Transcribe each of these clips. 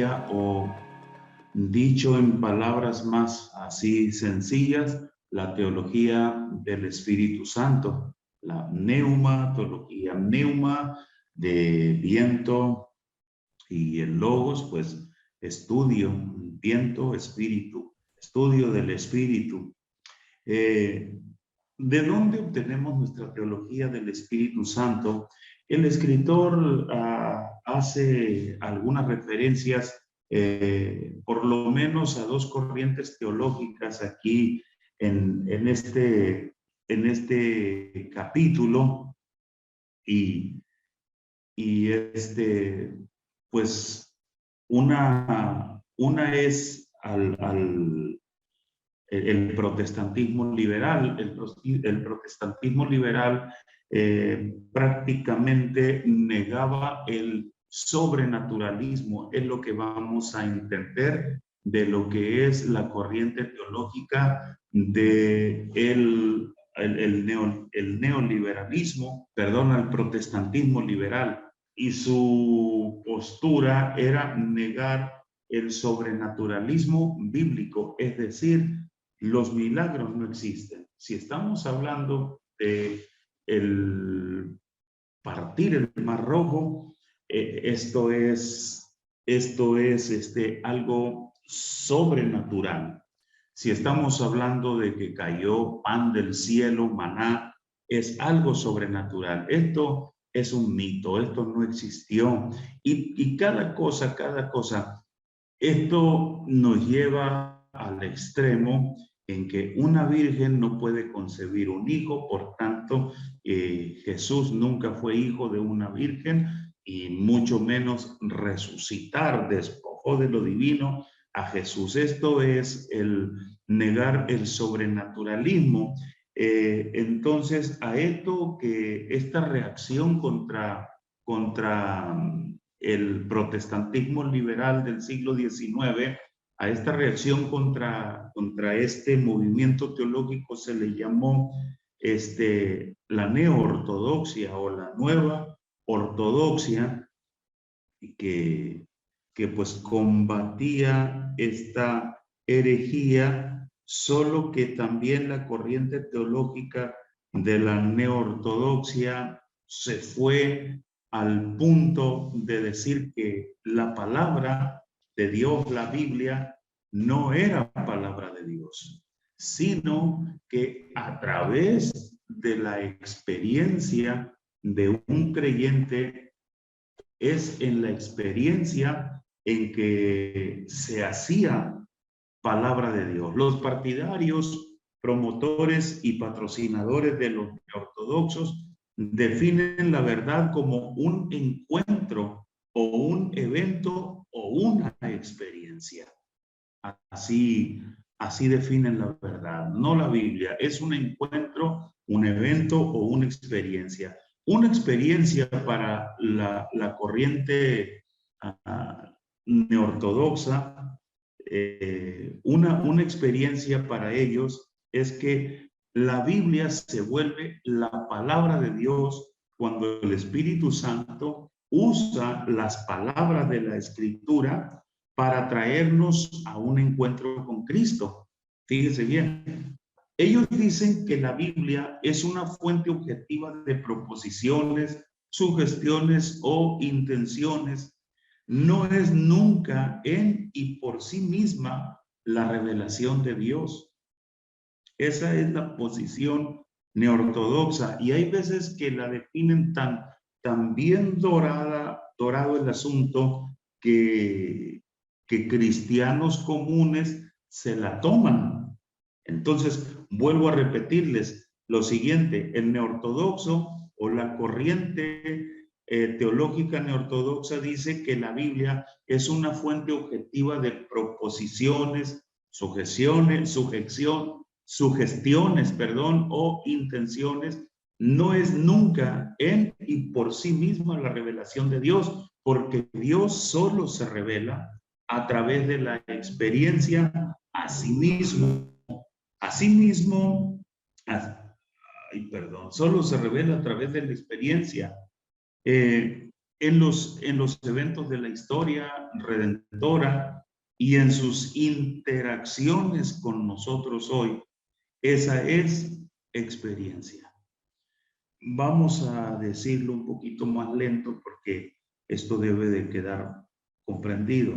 teología, o dicho en palabras más así sencillas, la teología del Espíritu Santo, la pneumatología, pneuma de viento y el logos, pues estudio, viento, espíritu, estudio del espíritu. ¿De dónde obtenemos nuestra teología del Espíritu Santo? El escritor hace algunas referencias, por lo menos a dos corrientes teológicas aquí en este capítulo, y pues una es el protestantismo liberal. El protestantismo liberal prácticamente negaba el sobrenaturalismo. Es lo que vamos a entender de lo que es la corriente teológica de el neoliberalismo, perdón, al protestantismo liberal. Y su postura era negar el sobrenaturalismo bíblico, es decir, los milagros no existen. Si estamos hablando de el partir el Mar Rojo, esto es algo sobrenatural. Si estamos hablando de que cayó pan del cielo, maná, es algo sobrenatural. Esto es un mito, esto no existió. Y cada cosa, esto nos lleva al extremo en que una virgen no puede concebir un hijo. Por tanto, Jesús nunca fue hijo de una virgen, y mucho menos resucitar despojó de lo divino a Jesús. Esto es el negar el sobrenaturalismo. Entonces, a esta reacción contra el protestantismo liberal del siglo XIX, a esta reacción contra este movimiento teológico se le llamó la neoortodoxia o la nueva ortodoxia, que pues combatía esta herejía, solo que también la corriente teológica de la neoortodoxia se fue al punto de decir que la palabra de Dios, la Biblia, no era palabra de Dios, sino que a través de la experiencia de un creyente, es en la experiencia en que se hacía palabra de Dios. Los partidarios, promotores y patrocinadores de los ortodoxos definen la verdad como un encuentro o un evento o una experiencia. Así definen la verdad, no la Biblia. Es un encuentro, un evento o una experiencia. Una experiencia para la corriente neortodoxa, una experiencia para ellos es que la Biblia se vuelve la palabra de Dios cuando el Espíritu Santo usa las palabras de la Escritura para traernos a un encuentro con Cristo. Fíjese bien, ellos dicen que la Biblia es una fuente objetiva de proposiciones, sugestiones o intenciones. No es nunca en y por sí misma la revelación de Dios. Esa es la posición neortodoxa, y hay veces que la definen tan bien dorado el asunto, que cristianos comunes se la toman. Entonces, vuelvo a repetirles lo siguiente: el neortodoxo o la corriente teológica neortodoxa dice que la Biblia es una fuente objetiva de proposiciones, sugestiones, o intenciones. No es nunca en y por sí misma la revelación de Dios, porque Dios solo se revela a través de la experiencia a sí mismo. Solo se revela a través de la experiencia. en los eventos de la historia redentora y en sus interacciones con nosotros hoy. Esa es experiencia. Vamos a decirlo un poquito más lento porque esto debe de quedar comprendido.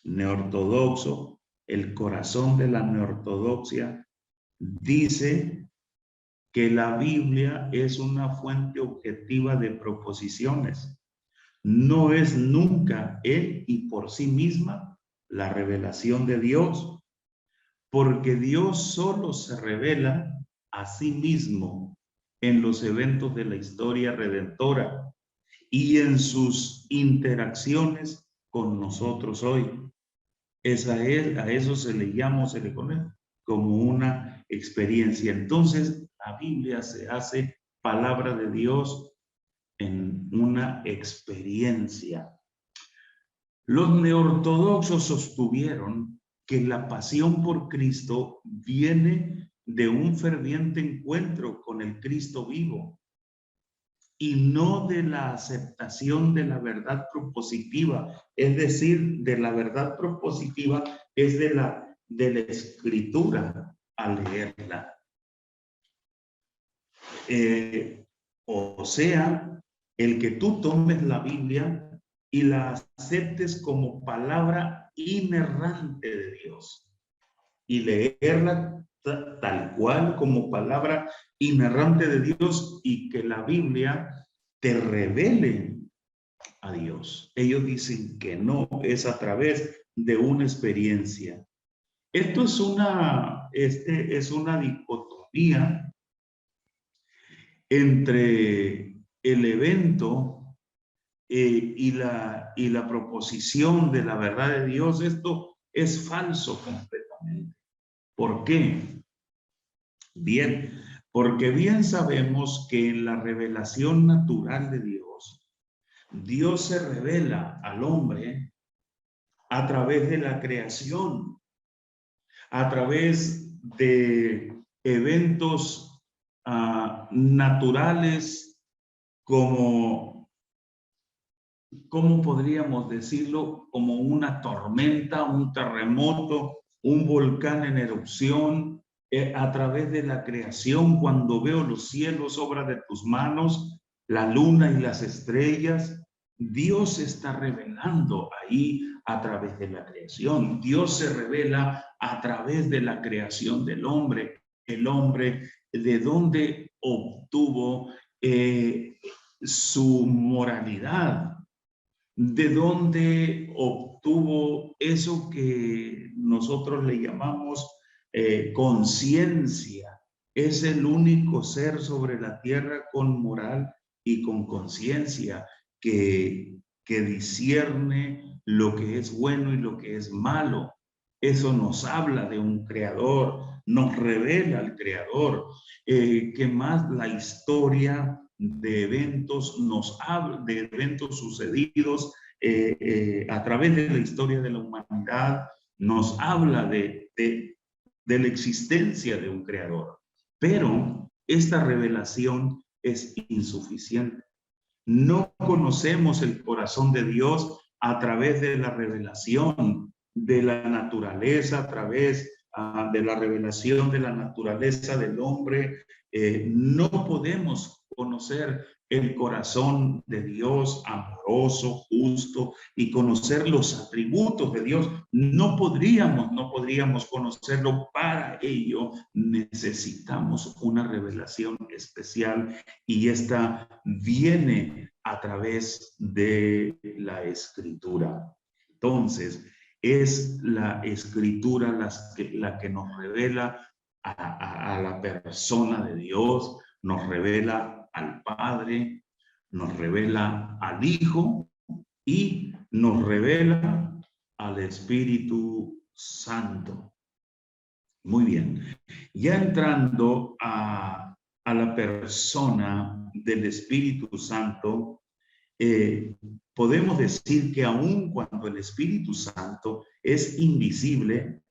Neortodoxo, el corazón de la neortodoxia, dice que la Biblia es una fuente objetiva de proposiciones. No es nunca él y por sí misma la revelación de Dios, porque Dios solo se revela a sí mismo en los eventos de la historia redentora y en sus interacciones con nosotros hoy. A eso se le conoce como una experiencia. Entonces, la Biblia se hace palabra de Dios en una experiencia. Los neortodoxos sostuvieron que la pasión por Cristo viene de un ferviente encuentro con el Cristo vivo y no de la aceptación de la verdad propositiva, es decir, de la verdad propositiva es de la escritura al leerla. O sea, el que tú tomes la Biblia y la aceptes como palabra inerrante de Dios y leerla tal cual como palabra inerrante de Dios y que la Biblia te revele a Dios. Ellos dicen que no, es a través de una experiencia. Esto es una dicotomía entre el evento y la proposición de la verdad de Dios. Esto es falso completamente. ¿Por qué? Bien, porque bien sabemos que en la revelación natural de Dios, Dios se revela al hombre a través de la creación, a través de eventos naturales como, ¿cómo podríamos decirlo? Como una tormenta, un terremoto, un volcán en erupción, a través de la creación, cuando veo los cielos, obra de tus manos, la luna y las estrellas, Dios se está revelando ahí a través de la creación. Dios se revela a través de la creación del hombre. El hombre, ¿de dónde obtuvo su moralidad? ¿De dónde obtuvo eso que nosotros le llamamos conciencia? Es el único ser sobre la tierra con moral y con conciencia que discierne lo que es bueno y lo que es malo. Eso nos habla de un creador, nos revela al creador. ¿Qué más? La historia de eventos nos habla de eventos sucedidos a través de la historia de la humanidad, nos habla de la existencia de un creador. Pero esta revelación es insuficiente. No conocemos el corazón de Dios a través de la revelación de la naturaleza, a través de la revelación de la naturaleza del hombre. No podemos conocer el corazón de Dios amoroso, justo, y conocer los atributos de Dios. No podríamos conocerlo. Para ello necesitamos una revelación especial y esta viene a través de la escritura. Entonces, es la escritura la que nos revela a la persona de Dios, nos revela al Padre, nos revela al Hijo y nos revela al Espíritu Santo. Muy bien. Ya entrando a la persona del Espíritu Santo, podemos decir que aun cuando el Espíritu Santo es invisible,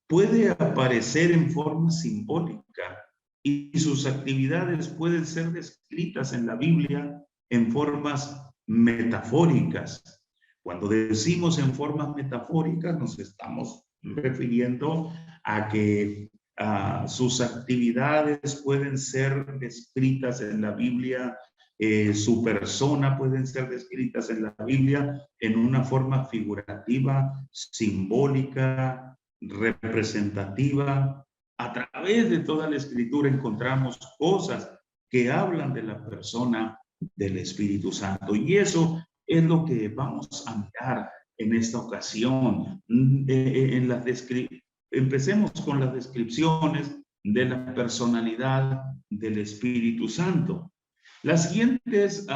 puede aparecer en forma simbólica y sus actividades pueden ser descritas en la Biblia en formas metafóricas. Cuando decimos en formas metafóricas, nos estamos refiriendo a que sus actividades pueden ser descritas en la Biblia, su persona pueden ser descritas en la Biblia en una forma figurativa, simbólica, representativa. A través de toda la Escritura encontramos cosas que hablan de la persona del Espíritu Santo. Y eso es lo que vamos a mirar en esta ocasión. Empecemos con las descripciones de la personalidad del Espíritu Santo. Los siguientes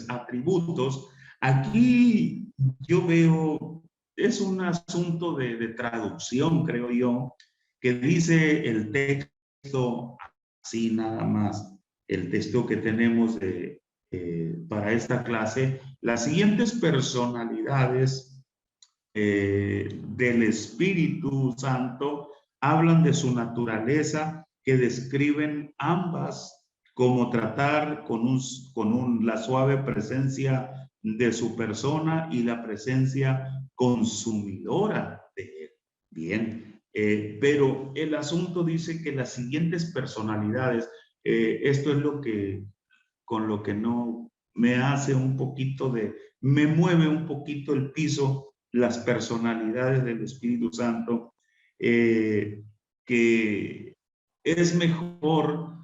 atributos, aquí yo veo, es un asunto de traducción, creo yo, que dice el texto así nada más, el texto que tenemos para esta clase. Las siguientes personalidades del Espíritu Santo hablan de su naturaleza, que describen ambas, como tratar con la suave presencia de su persona y la presencia consumidora de él. Bien, pero el asunto dice que las siguientes personalidades, esto es con lo que no me hace un poquito me mueve un poquito el piso, las personalidades del Espíritu Santo, que es mejor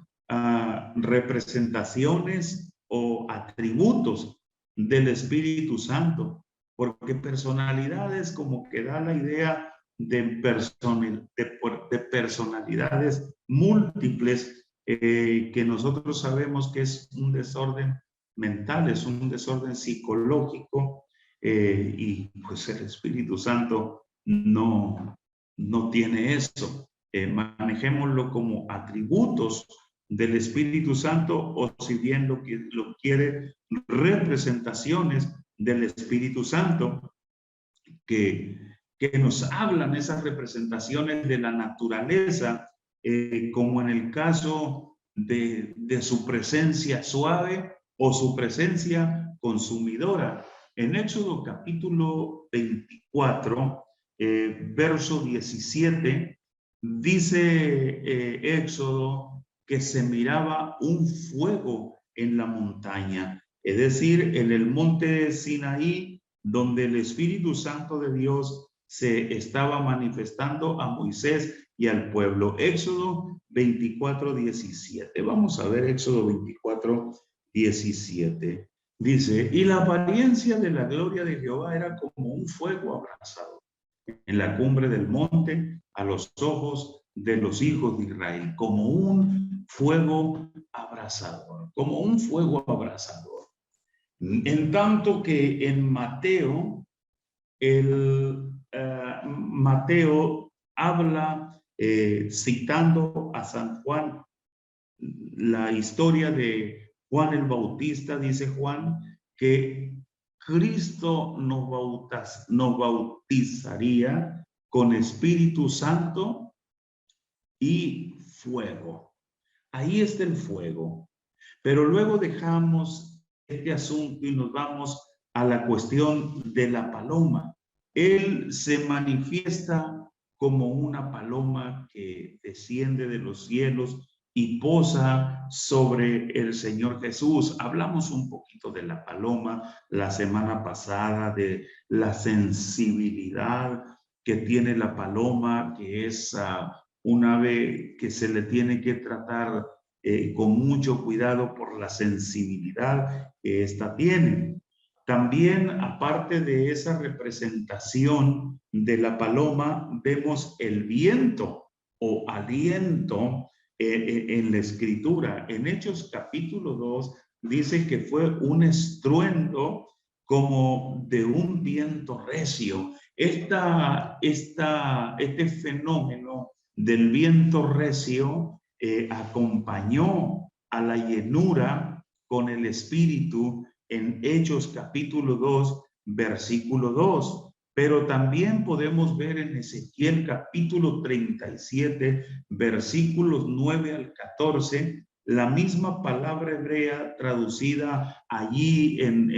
representaciones o atributos del Espíritu Santo, porque personalidades como que da la idea de personalidades múltiples, que nosotros sabemos que es un desorden mental, es un desorden psicológico, y pues el Espíritu Santo no tiene eso. Manejémoslo como atributos del Espíritu Santo, o si bien lo quiere, representaciones del Espíritu Santo, que nos hablan esas representaciones de la naturaleza, como en el caso de su presencia suave o su presencia consumidora. En Éxodo capítulo 24, verso 17, dice Éxodo que se miraba un fuego en la montaña, es decir, en el monte Sinaí, donde el Espíritu Santo de Dios se estaba manifestando a Moisés y al pueblo. Éxodo 24, 17. Vamos a ver Éxodo 24, 17. Dice, y la apariencia de la gloria de Jehová era como un fuego abrasador en la cumbre del monte a los ojos de los hijos de Israel, como un fuego abrasador, como un fuego abrasador. En tanto que en Mateo, Mateo habla, citando a San Juan, la historia de Juan el Bautista. Dice Juan que Cristo nos bautizaría con Espíritu Santo y fuego. Ahí está el fuego. Pero luego dejamos este asunto y nos vamos a la cuestión de la paloma. Él se manifiesta como una paloma que desciende de los cielos y posa sobre el Señor Jesús. Hablamos un poquito de la paloma la semana pasada, de la sensibilidad que tiene la paloma, que es un ave que se le tiene que tratar con mucho cuidado por la sensibilidad que ésta tiene. También, aparte de esa representación de la paloma, vemos el viento o aliento en la Escritura. En Hechos capítulo 2 dice que fue un estruendo como de un viento recio. Este fenómeno del viento recio acompañó a la llenura con el Espíritu en Hechos capítulo 2, versículo 2. Pero también podemos ver en Ezequiel capítulo 37, versículos 9 al 14, la misma palabra hebrea traducida allí en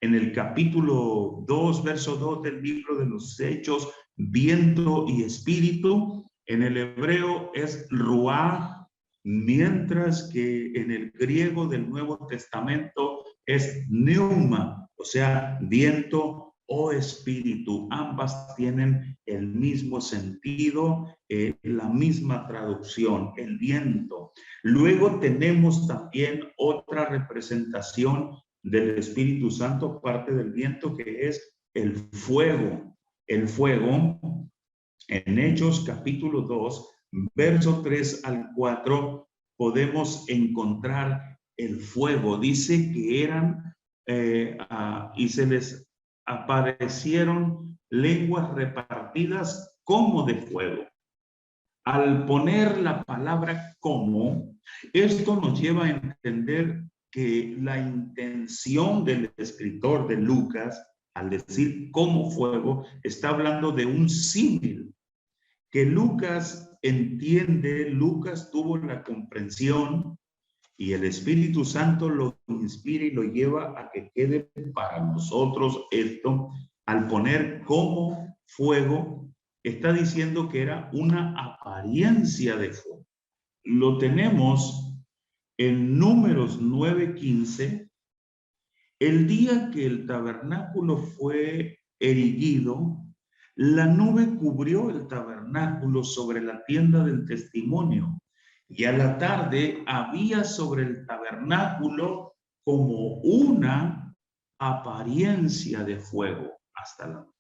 el capítulo 2, verso 2 del libro de los Hechos, viento y espíritu, en el hebreo es ruaj, mientras que en el griego del Nuevo Testamento es pneuma, o sea, viento o espíritu. Ambas tienen el mismo sentido, la misma traducción, el viento. Luego tenemos también otra representación del Espíritu Santo, parte del viento, que es el fuego. El fuego, en Hechos capítulo 2, verso 3 al 4, podemos encontrar el fuego. Dice que eran, y se les aparecieron lenguas repartidas como de fuego. Al poner la palabra como, esto nos lleva a entender que la intención del escritor de Lucas, al decir como fuego, está hablando de un símil que Lucas entiende. Lucas tuvo la comprensión y el Espíritu Santo lo inspira y lo lleva a que quede para nosotros esto. Al poner como fuego, está diciendo que era una apariencia de fuego. Lo tenemos en Números 9:15. El día que el tabernáculo fue erigido, la nube cubrió el tabernáculo sobre la tienda del testimonio, y a la tarde había sobre el tabernáculo como una apariencia de fuego hasta la mañana.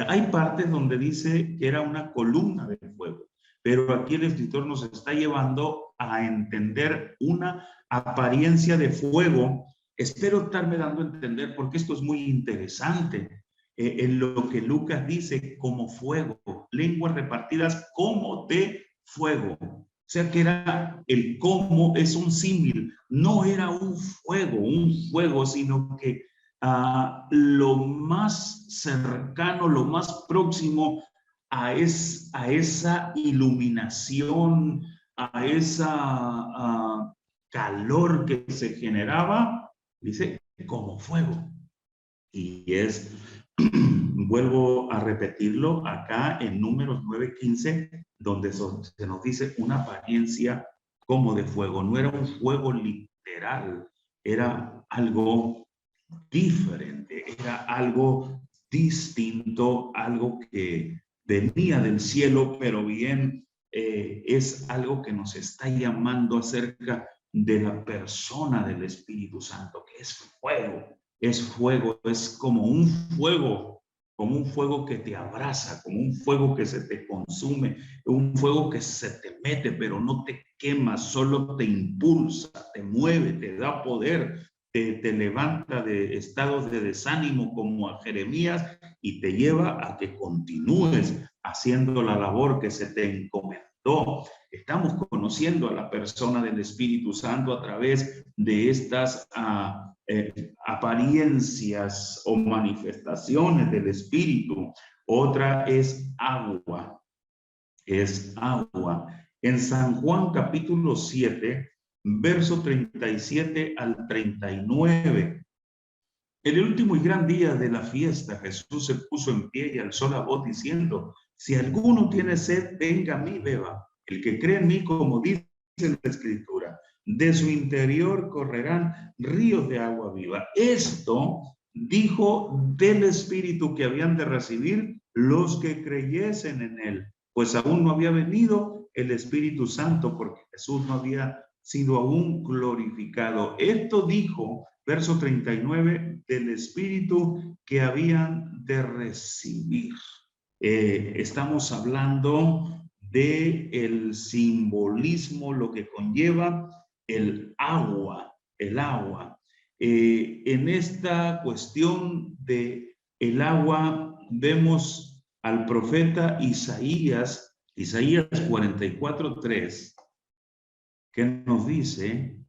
Hay partes donde dice que era una columna de fuego, pero aquí el escritor nos está llevando a entender una apariencia de fuego. Espero estarme dando a entender, porque esto es muy interesante. En lo que Lucas dice como fuego, lenguas repartidas como de fuego. O sea que era el como, es un símil, no era un fuego, sino que lo más cercano, lo más próximo a esa iluminación, a esa calor que se generaba, dice, como fuego. Y es, vuelvo a repetirlo, acá en Números 9:15, donde se nos dice una apariencia como de fuego. No era un fuego literal, era algo diferente, era algo distinto, algo que venía del cielo, pero bien, es algo que nos está llamando acerca de la persona del Espíritu Santo, que es fuego, es como un fuego que te abraza, como un fuego que se te consume, un fuego que se te mete, pero no te quema, solo te impulsa, te mueve, te da poder, te levanta de estados de desánimo como a Jeremías y te lleva a que continúes haciendo la labor que se te encomendó. Estamos conociendo a la persona del Espíritu Santo a través de estas apariencias o manifestaciones del Espíritu. Otra es agua. En San Juan capítulo 7, verso 37 al 39. En el último y gran día de la fiesta, Jesús se puso en pie y alzó la voz diciendo: si alguno tiene sed, venga a mí, beba. El que cree en mí, como dice la Escritura, de su interior correrán ríos de agua viva. Esto dijo del Espíritu que habían de recibir los que creyesen en él, pues aún no había venido el Espíritu Santo, porque Jesús no había sido aún glorificado. Esto dijo, verso 39, del Espíritu que habían de recibir. Estamos hablando de el simbolismo, lo que conlleva el agua. En esta cuestión de el agua vemos al profeta Isaías 44:3, que nos dice: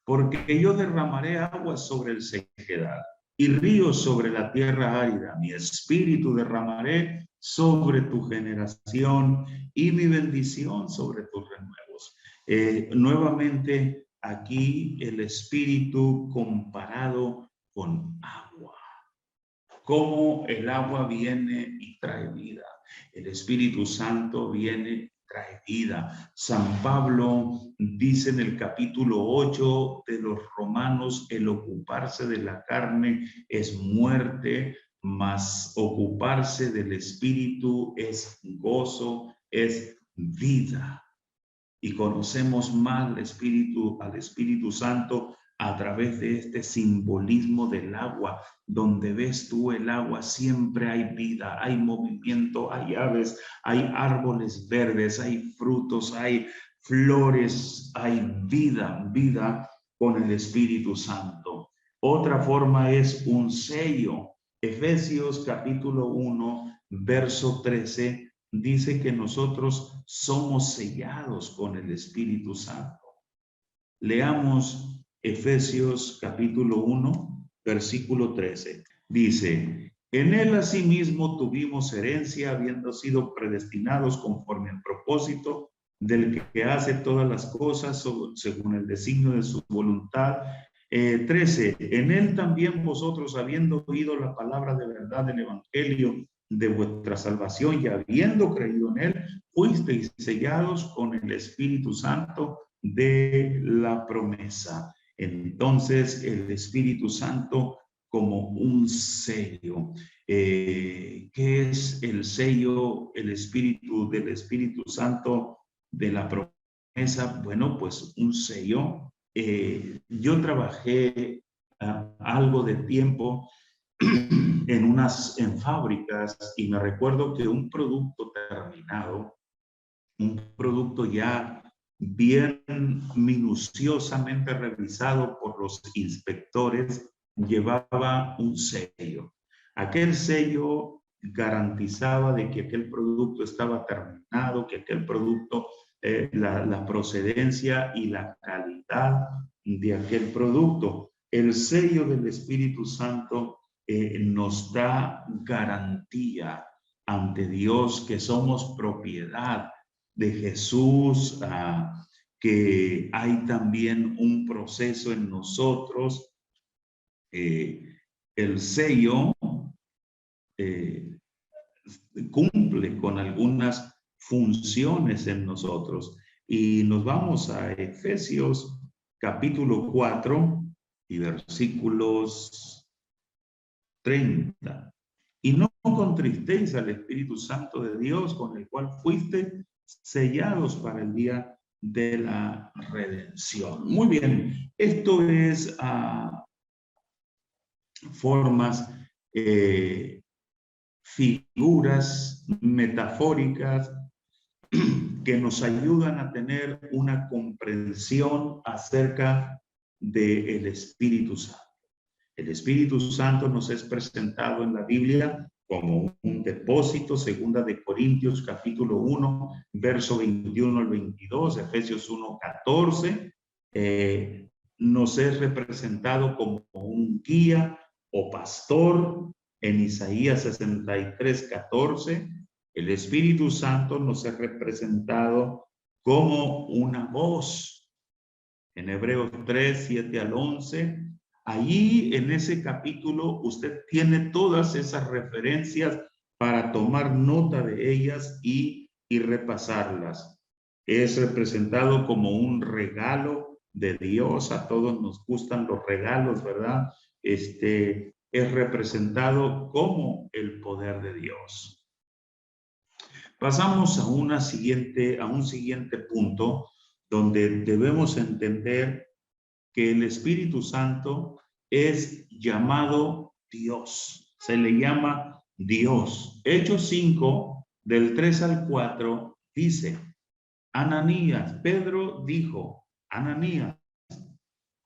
porque yo derramaré aguas sobre el sequedad y ríos sobre la tierra árida. Mi espíritu derramaré sobre tu generación y mi bendición sobre tus renuevos. Nuevamente, aquí el Espíritu comparado con agua. Cómo el agua viene y trae vida. El Espíritu Santo viene y trae vida. San Pablo dice en el capítulo 8 de los Romanos, el ocuparse de la carne es muerte, mas ocuparse del Espíritu es gozo, es vida. Y conocemos más al Espíritu Santo a través de este simbolismo del agua. Donde ves tú el agua, siempre hay vida, hay movimiento, hay aves, hay árboles verdes, hay frutos, hay flores, hay vida, vida con el Espíritu Santo. Otra forma es un sello. Efesios capítulo 1, verso 13 dice que nosotros somos sellados con el Espíritu Santo. Leamos Efesios capítulo 1, versículo 13. Dice, en él asimismo tuvimos herencia, habiendo sido predestinados conforme al propósito del que hace todas las cosas según el designio de su voluntad. 13. En él también vosotros, habiendo oído la palabra de verdad del evangelio de vuestra salvación y habiendo creído en él, fuisteis sellados con el Espíritu Santo de la promesa. Entonces, el Espíritu Santo como un sello. ¿Qué es el sello, el Espíritu del Espíritu Santo de la promesa? Bueno, pues un sello. Yo trabajé algo de tiempo en fábricas y me recuerdo que un producto terminado, un producto ya bien minuciosamente revisado por los inspectores, llevaba un sello. Aquel sello garantizaba de que aquel producto estaba terminado, que aquel producto, la procedencia y la calidad de aquel producto. El sello del Espíritu Santo nos da garantía ante Dios que somos propiedad de Jesús, que hay también un proceso en nosotros. El sello cumple con algunas funciones en nosotros. Y nos vamos a Efesios capítulo 4 y versículos 30. Y no contristéis al Espíritu Santo de Dios, con el cual fuiste sellados para el día de la redención. Muy bien, esto es formas, figuras metafóricas que nos ayudan a tener una comprensión acerca del Espíritu Santo. El Espíritu Santo nos es presentado en la Biblia como un depósito, segunda de Corintios capítulo 1, verso 21 al 22, Efesios 1, 14. Nos es representado como un guía o pastor en Isaías 63, 14. El Espíritu Santo nos es representado como una voz en Hebreos 3, 7 al 11. Allí en ese capítulo usted tiene todas esas referencias para tomar nota de ellas y repasarlas. Es representado como un regalo de Dios. A todos nos gustan los regalos, ¿verdad? Es representado como el poder de Dios. Pasamos a un siguiente punto donde debemos entender que el Espíritu Santo es llamado Dios. Se le llama Dios. Hechos 5, del 3 al 4, dice, Ananías, Pedro dijo, Ananías,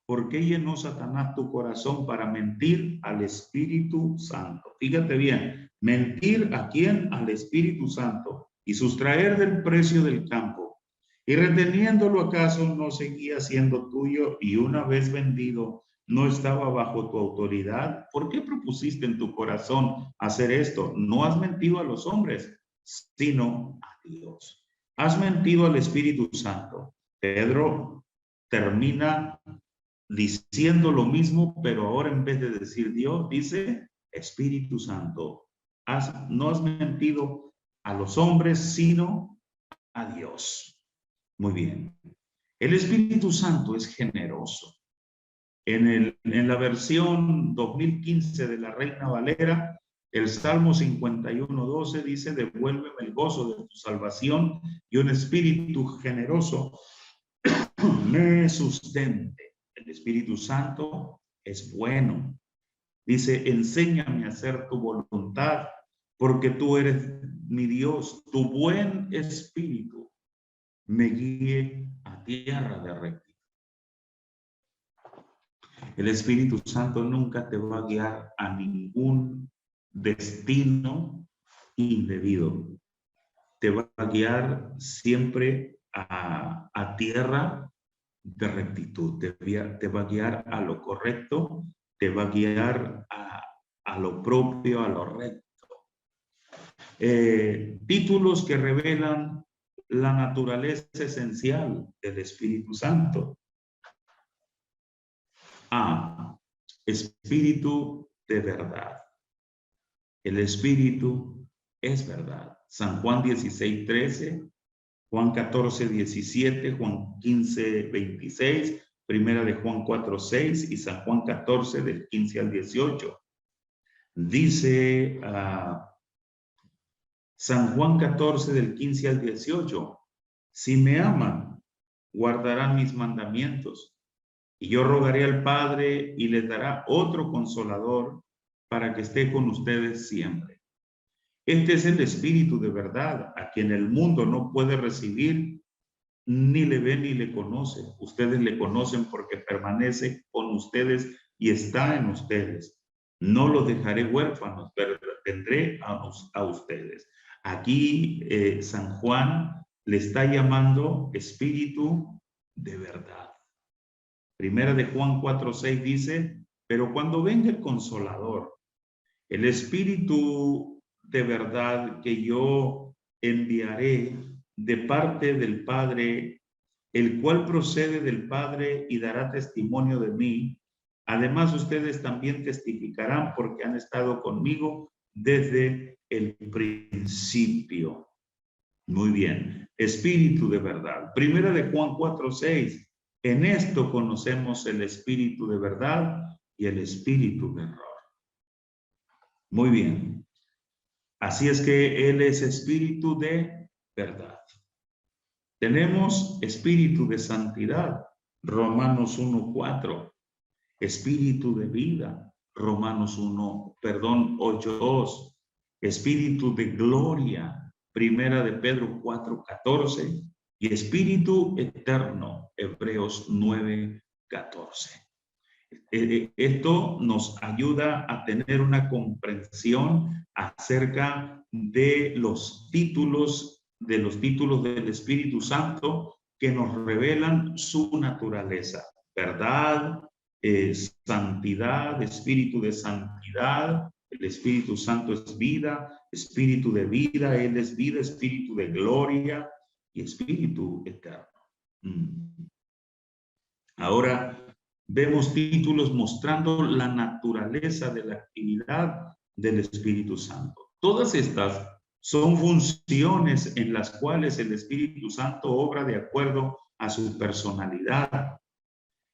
¿por qué llenó Satanás tu corazón para mentir al Espíritu Santo? Fíjate bien, mentir ¿a quién? Al Espíritu Santo y sustraer del precio del campo. Y reteniéndolo acaso no seguía siendo tuyo y una vez vendido no estaba bajo tu autoridad. ¿Por qué propusiste en tu corazón hacer esto? No has mentido a los hombres, sino a Dios. Has mentido al Espíritu Santo. Pedro termina diciendo lo mismo, pero ahora en vez de decir Dios, dice Espíritu Santo. No has mentido a los hombres, sino a Dios. Muy bien. El Espíritu Santo es generoso. En la versión 2015 de la Reina Valera, el Salmo 51:12 dice: devuélveme el gozo de tu salvación y un espíritu generoso me sustente. El Espíritu Santo es bueno. Dice: enséñame a hacer tu voluntad, porque tú eres mi Dios. Tu buen espíritu me guíe a tierra de rectitud. El Espíritu Santo nunca te va a guiar a ningún destino indebido. Te va a guiar siempre a tierra de rectitud. Te va a guiar a lo correcto, te va a guiar a lo propio, a lo recto. Títulos que revelan la naturaleza esencial del Espíritu Santo. Espíritu de verdad. El Espíritu es verdad. San Juan 16:13, Juan 14:17, Juan 15:26, Primera de Juan 4:6 y San Juan 14 del 15 al 18. Dice San Juan 14 del 15 al 18, si me aman, guardarán mis mandamientos. Y yo rogaré al Padre y les dará otro consolador para que esté con ustedes siempre. Este es el Espíritu de verdad, a quien el mundo no puede recibir, ni le ve ni le conoce. Ustedes le conocen porque permanece con ustedes y está en ustedes. No los dejaré huérfanos, pero tendré a ustedes. Aquí San Juan le está llamando Espíritu de verdad. Primera de Juan 4:6 dice: pero cuando venga el Consolador, el Espíritu de verdad que yo enviaré de parte del Padre, el cual procede del Padre y dará testimonio de mí. Además, ustedes también testificarán porque han estado conmigo desde el principio. Muy bien. Espíritu de verdad. Primera de Juan 4:6. En esto conocemos el espíritu de verdad y el espíritu de error. Muy bien. Así es que Él es espíritu de verdad. Tenemos espíritu de santidad, Romanos 1:4. Espíritu de vida, Romanos 8:2. Espíritu de gloria, Primera de Pedro 4:14. Y espíritu eterno, Hebreos 9:14. Esto nos ayuda a tener una comprensión acerca de los títulos del Espíritu Santo que nos revelan su naturaleza: verdad, santidad, espíritu de santidad. El Espíritu Santo es vida, espíritu de vida. Él es vida, espíritu de gloria y espíritu eterno. Ahora vemos títulos mostrando la naturaleza de la actividad del Espíritu Santo. Todas estas son funciones en las cuales el Espíritu Santo obra de acuerdo a su personalidad.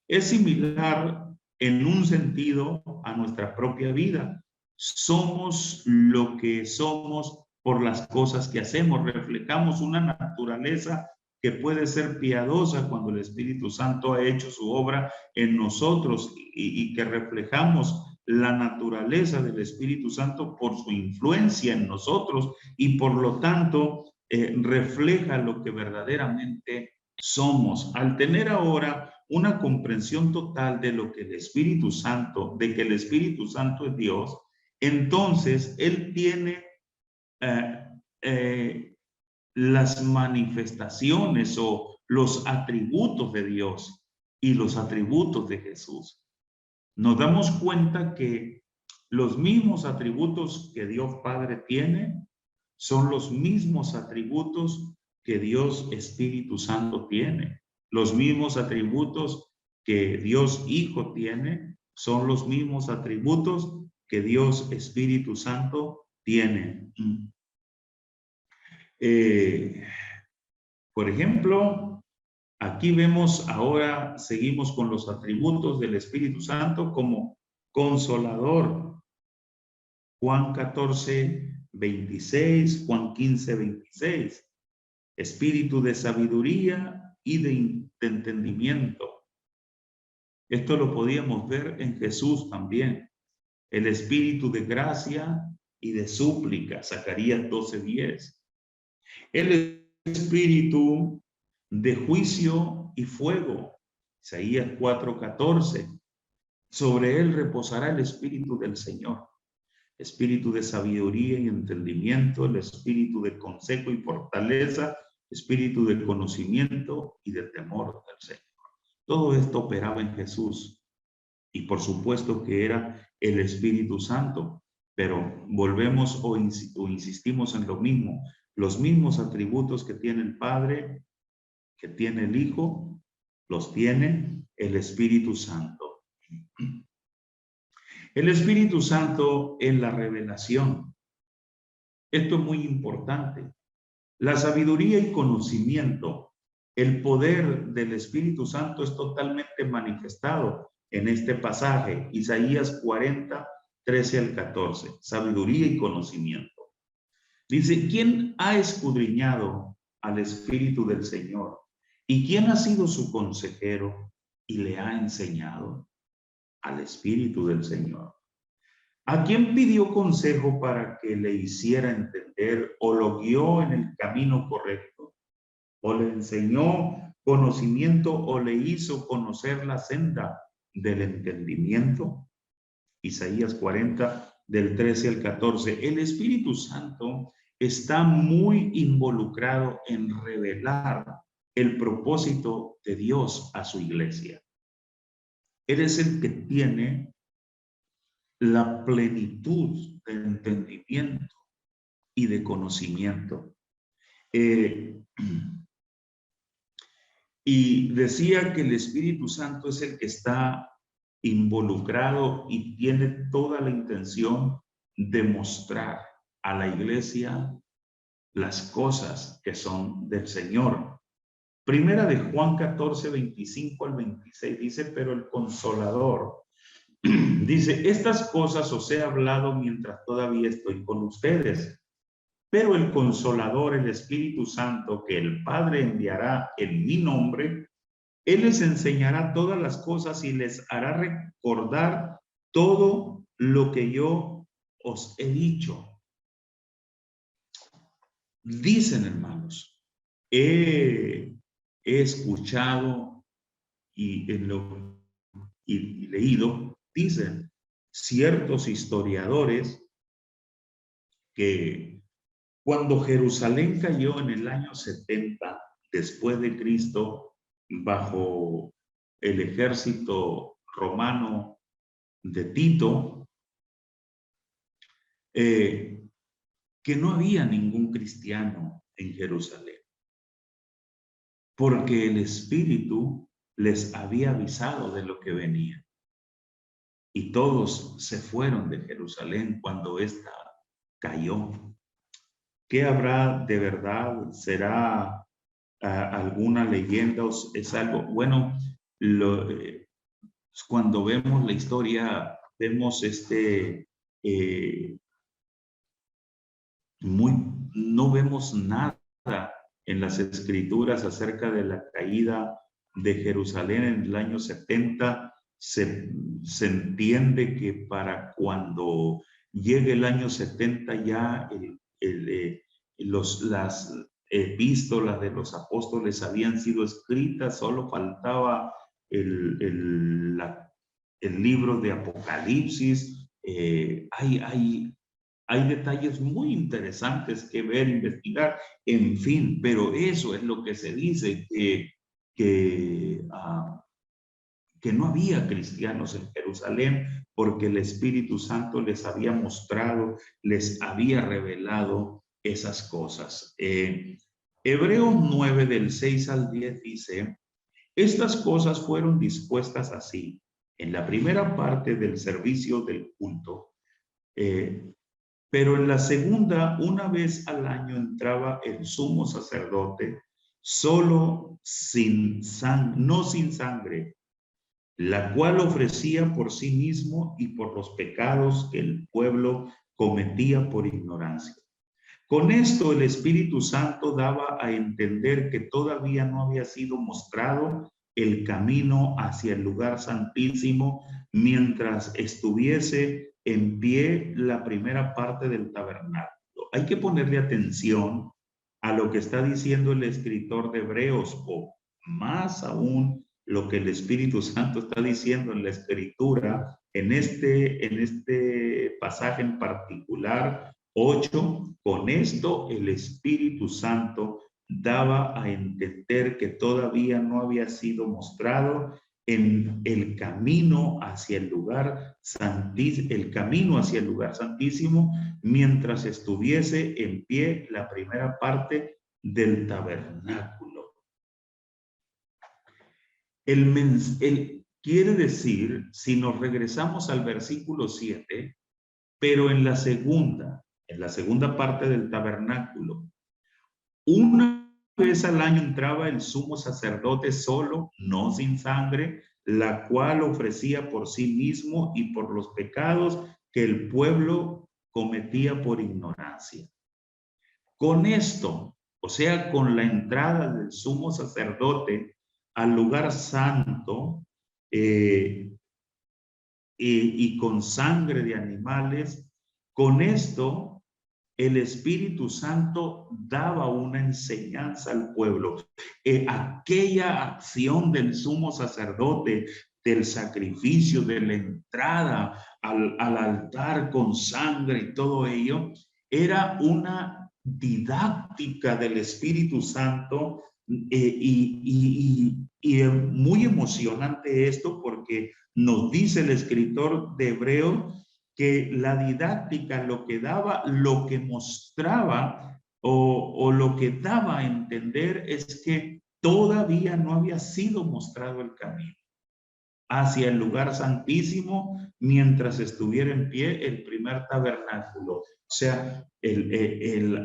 Es similar en un sentido a nuestra propia vida. Somos lo que somos por las cosas que hacemos. Reflejamos una naturaleza que puede ser piadosa cuando el Espíritu Santo ha hecho su obra en nosotros y que reflejamos la naturaleza del Espíritu Santo por su influencia en nosotros y por lo tanto refleja lo que verdaderamente somos. Al tener ahora una comprensión total de lo que el Espíritu Santo, de que el Espíritu Santo es Dios, entonces Él tiene las manifestaciones o los atributos de Dios y los atributos de Jesús. Nos damos cuenta que los mismos atributos que Dios Padre tiene son los mismos atributos que Dios Espíritu Santo tiene. Los mismos atributos que Dios Hijo tiene son los mismos atributos que Dios Espíritu Santo tiene. Por ejemplo, aquí vemos ahora, seguimos con los atributos del Espíritu Santo como consolador. Juan 14, 26, Juan 15, 26. Espíritu de sabiduría y de entendimiento. Esto lo podíamos ver en Jesús también. El espíritu de gracia y de súplica, Zacarías 12, 10. El espíritu de juicio y fuego, Isaías 4, 14. Sobre él reposará el espíritu del Señor. Espíritu de sabiduría y entendimiento, el espíritu de consejo y fortaleza, espíritu de conocimiento y de temor del Señor. Todo esto operaba en Jesús y por supuesto que era el Espíritu Santo, pero volvemos o insistimos en lo mismo, los mismos atributos que tiene el Padre, que tiene el Hijo, los tiene el Espíritu Santo. El Espíritu Santo es la revelación. Esto es muy importante. La sabiduría y conocimiento, el poder del Espíritu Santo es totalmente manifestado en este pasaje, Isaías 40, 13 al 14, sabiduría y conocimiento. Dice, ¿quién ha escudriñado al Espíritu del Señor? ¿Y quién ha sido su consejero y le ha enseñado? Al Espíritu del Señor. ¿A quién pidió consejo para que le hiciera entender o lo guió en el camino correcto? ¿O le enseñó conocimiento o le hizo conocer la senda del entendimiento? Isaías 40, del 13 al 14. El Espíritu Santo está muy involucrado en revelar el propósito de Dios a su iglesia. Él es el que tiene la plenitud de entendimiento y de conocimiento. Y decía que el Espíritu Santo es el que está involucrado y tiene toda la intención de mostrar a la iglesia las cosas que son del Señor. Primera de Juan 14, 25 al 26 dice, pero el Consolador, dice, estas cosas os he hablado mientras todavía estoy con ustedes, pero el Consolador, el Espíritu Santo, que el Padre enviará en mi nombre, Él les enseñará todas las cosas y les hará recordar todo lo que yo os he dicho. Dicen, hermanos, he escuchado y leído, dicen ciertos historiadores que cuando Jerusalén cayó en el año 70 después de Cristo bajo el ejército romano de Tito, que no había ningún cristiano en Jerusalén, porque el Espíritu les había avisado de lo que venía. Y todos se fueron de Jerusalén cuando ésta cayó. ¿Qué habrá de verdad? ¿Será alguna leyenda o es algo? Bueno, cuando vemos la historia, vemos no vemos nada en las escrituras acerca de la caída de Jerusalén en el año 70. Se entiende que para cuando llegue el año 70 ya las epístolas de los apóstoles habían sido escritas, solo faltaba el libro de Apocalipsis. Hay detalles muy interesantes que ver, investigar, en fin, pero eso es lo que se dice, que no había cristianos en Jerusalén porque el Espíritu Santo les había mostrado, les había revelado esas cosas. Hebreos 9 del 6 al 10 dice, Estas cosas fueron dispuestas así en la primera parte del servicio del culto, pero en la segunda, una vez al año entraba el sumo sacerdote, solo no sin sangre, la cual ofrecía por sí mismo y por los pecados que el pueblo cometía por ignorancia. Con esto el Espíritu Santo daba a entender que todavía no había sido mostrado el camino hacia el lugar santísimo mientras estuviese en pie la primera parte del tabernáculo. Hay que ponerle atención a lo que está diciendo el escritor de Hebreos, o más aún lo que el Espíritu Santo está diciendo en la Escritura, en este pasaje en particular, 8, con esto el Espíritu Santo daba a entender que todavía no había sido mostrado en el camino hacia el lugar santísimo, mientras estuviese en pie la primera parte del tabernáculo. Quiere decir, si nos regresamos al versículo 7, pero en la segunda parte del tabernáculo, una vez al año entraba el sumo sacerdote solo, no sin sangre, la cual ofrecía por sí mismo y por los pecados que el pueblo cometía por ignorancia. Con esto, o sea, con la entrada del sumo sacerdote al lugar santo, y con sangre de animales, con esto el Espíritu Santo daba una enseñanza al pueblo. Aquella acción del sumo sacerdote, del sacrificio, de la entrada al altar con sangre y todo ello, era una didáctica del Espíritu Santo, y muy emocionante esto, porque nos dice el escritor de Hebreos que la didáctica lo que daba, lo que mostraba o lo que daba a entender es que todavía no había sido mostrado el camino hacia el lugar santísimo mientras estuviera en pie el primer tabernáculo. O sea, el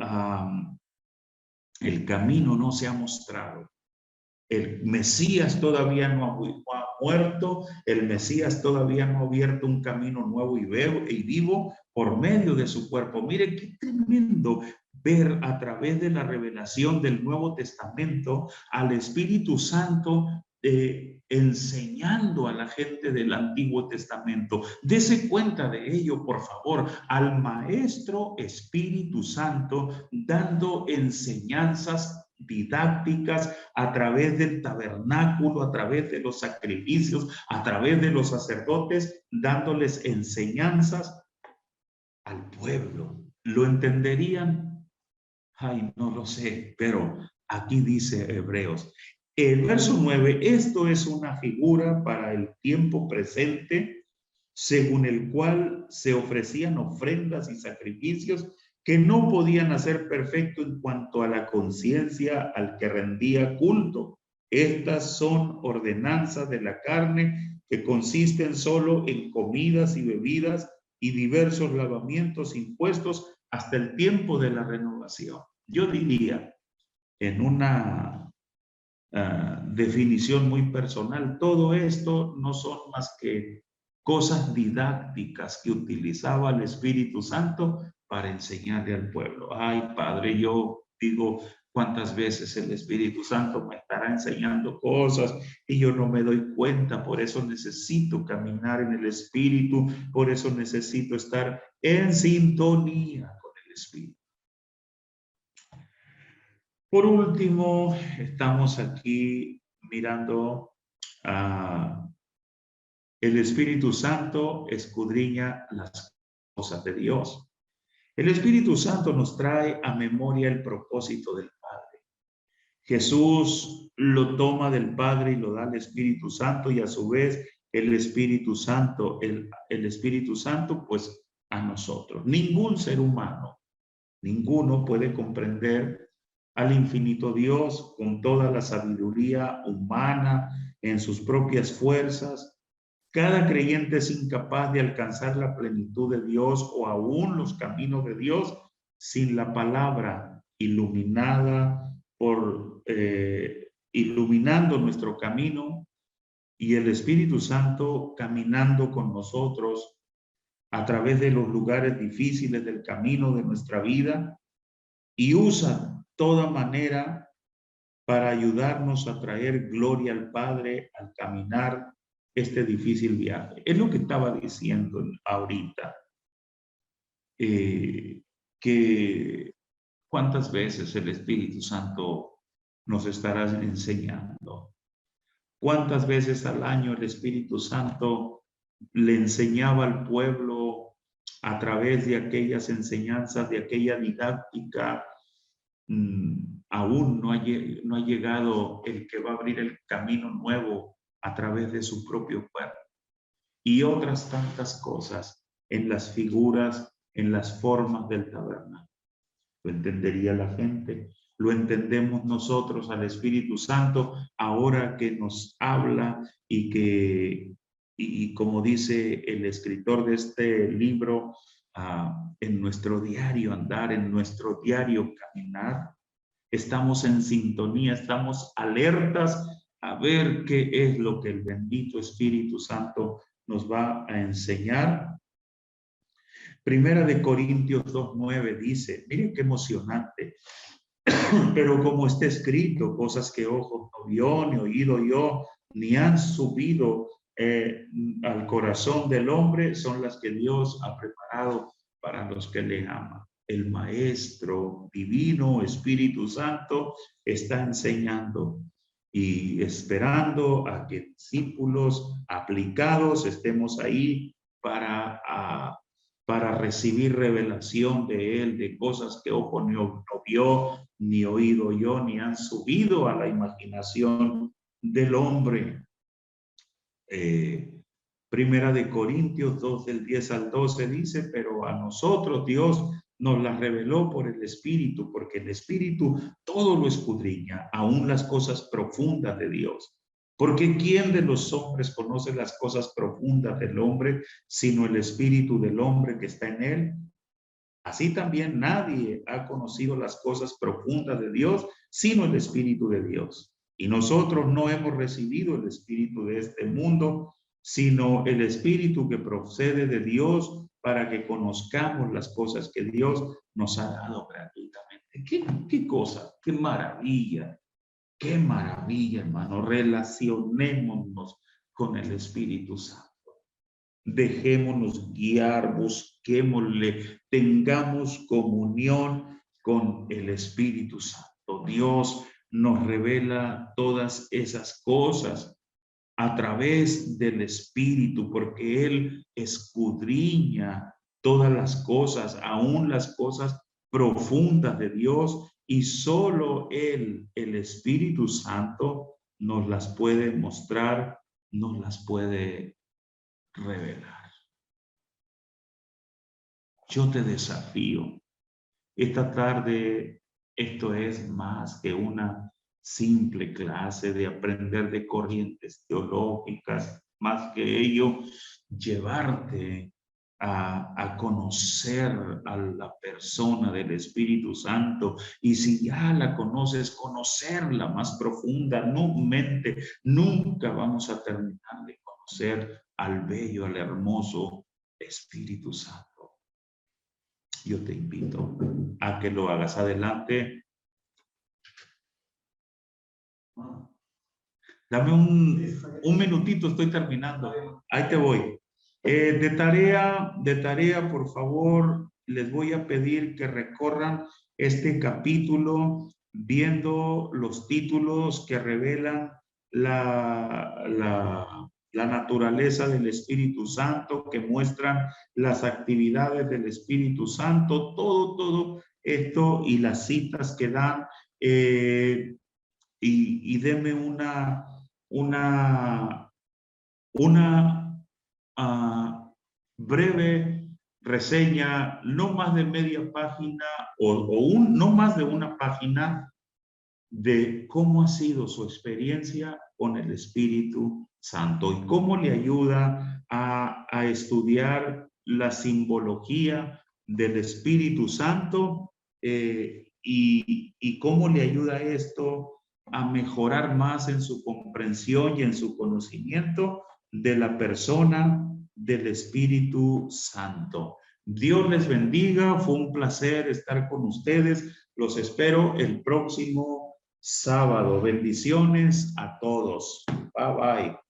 camino no se ha mostrado. El Mesías todavía no ha muerto, el Mesías todavía no ha abierto un camino nuevo y vivo por medio de su cuerpo. Miren qué tremendo ver a través de la revelación del Nuevo Testamento al Espíritu Santo enseñando a la gente del Antiguo Testamento. Dese cuenta de ello, por favor, al Maestro Espíritu Santo dando enseñanzas didácticas a través del tabernáculo, a través de los sacrificios, a través de los sacerdotes, dándoles enseñanzas al pueblo. ¿Lo entenderían? Ay, no lo sé, pero aquí dice Hebreos. El verso 9, esto es una figura para el tiempo presente, según el cual se ofrecían ofrendas y sacrificios que no podían hacer perfecto en cuanto a la conciencia al que rendía culto. Estas son ordenanzas de la carne que consisten solo en comidas y bebidas y diversos lavamientos impuestos hasta el tiempo de la renovación. Yo diría, en una definición muy personal, todo esto no son más que cosas didácticas que utilizaba el Espíritu Santo para enseñarle al pueblo. Ay, Padre, yo digo, ¿cuántas veces el Espíritu Santo me estará enseñando cosas y yo no me doy cuenta? Por eso necesito caminar en el Espíritu, por eso necesito estar en sintonía con el Espíritu. Por último, estamos aquí mirando a el Espíritu Santo escudriña las cosas de Dios. El Espíritu Santo nos trae a memoria el propósito del Padre. Jesús lo toma del Padre y lo da al Espíritu Santo, y a su vez el Espíritu Santo, el Espíritu Santo, pues a nosotros. Ningún ser humano, ninguno puede comprender al infinito Dios con toda la sabiduría humana en sus propias fuerzas. Cada creyente es incapaz de alcanzar la plenitud de Dios o aún los caminos de Dios sin la palabra iluminada iluminando nuestro camino y el Espíritu Santo caminando con nosotros a través de los lugares difíciles del camino de nuestra vida y usa toda manera para ayudarnos a traer gloria al Padre al caminar este difícil viaje. Es lo que estaba diciendo ahorita, que cuántas veces el Espíritu Santo nos estará enseñando. Cuántas veces al año el Espíritu Santo le enseñaba al pueblo a través de aquellas enseñanzas, de aquella didáctica. Aún no ha llegado el que va a abrir el camino nuevo a través de su propio cuerpo. Y otras tantas cosas en las figuras, en las formas del tabernáculo. Lo entendería la gente, lo entendemos nosotros al Espíritu Santo ahora que nos habla y como dice el escritor de este libro, en nuestro diario andar, en nuestro diario caminar, estamos en sintonía, estamos alertas a ver qué es lo que el bendito Espíritu Santo nos va a enseñar. Primera de Corintios 2:9 dice, miren qué emocionante, pero como está escrito, cosas que ojo no vio, ni oído yo, ni han subido al corazón del hombre, son las que Dios ha preparado para los que le aman. El Maestro Divino, Espíritu Santo, está enseñando y esperando a que discípulos aplicados estemos ahí para recibir revelación de Él, de cosas que ojo no vio, ni oído yo, ni han subido a la imaginación del hombre. Primera de Corintios 2, del 10 al 12 dice, pero a nosotros Dios nos las reveló por el Espíritu, porque el Espíritu todo lo escudriña, aún las cosas profundas de Dios. Porque ¿quién de los hombres conoce las cosas profundas del hombre, sino el Espíritu del hombre que está en él? Así también nadie ha conocido las cosas profundas de Dios, sino el Espíritu de Dios. Y nosotros no hemos recibido el espíritu de este mundo, sino el Espíritu que procede de Dios para que conozcamos las cosas que Dios nos ha dado gratuitamente. ¿Qué cosa? ¡Qué maravilla! ¡Qué maravilla, hermano! Relacionémonos con el Espíritu Santo. Dejémonos guiar, busquémosle, tengamos comunión con el Espíritu Santo. Dios nos revela todas esas cosas a través del Espíritu, porque Él escudriña todas las cosas, aún las cosas profundas de Dios, y solo Él, el Espíritu Santo, nos las puede mostrar, nos las puede revelar. Yo te desafío. Esta tarde, esto es más que una simple clase de aprender de corrientes teológicas, más que ello, llevarte a conocer a la persona del Espíritu Santo, y si ya la conoces, conocerla más profundamente. Nunca vamos a terminar de conocer al bello, al hermoso Espíritu Santo. Yo te invito a que lo hagas. Adelante. Dame un minutito, estoy terminando. Ahí te voy. De tarea, por favor, les voy a pedir que recorran este capítulo viendo los títulos que revelan la naturaleza del Espíritu Santo, que muestran las actividades del Espíritu Santo, todo esto y las citas que dan, y denme una breve reseña, no más de media página no más de una página, de cómo ha sido su experiencia con el Espíritu Santo y cómo le ayuda a estudiar la simbología del Espíritu Santo, y cómo le ayuda esto a mejorar más en su comprensión y en su conocimiento de la persona del Espíritu Santo. Dios les bendiga, fue un placer estar con ustedes. Los espero el próximo sábado. Bendiciones a todos. Bye bye.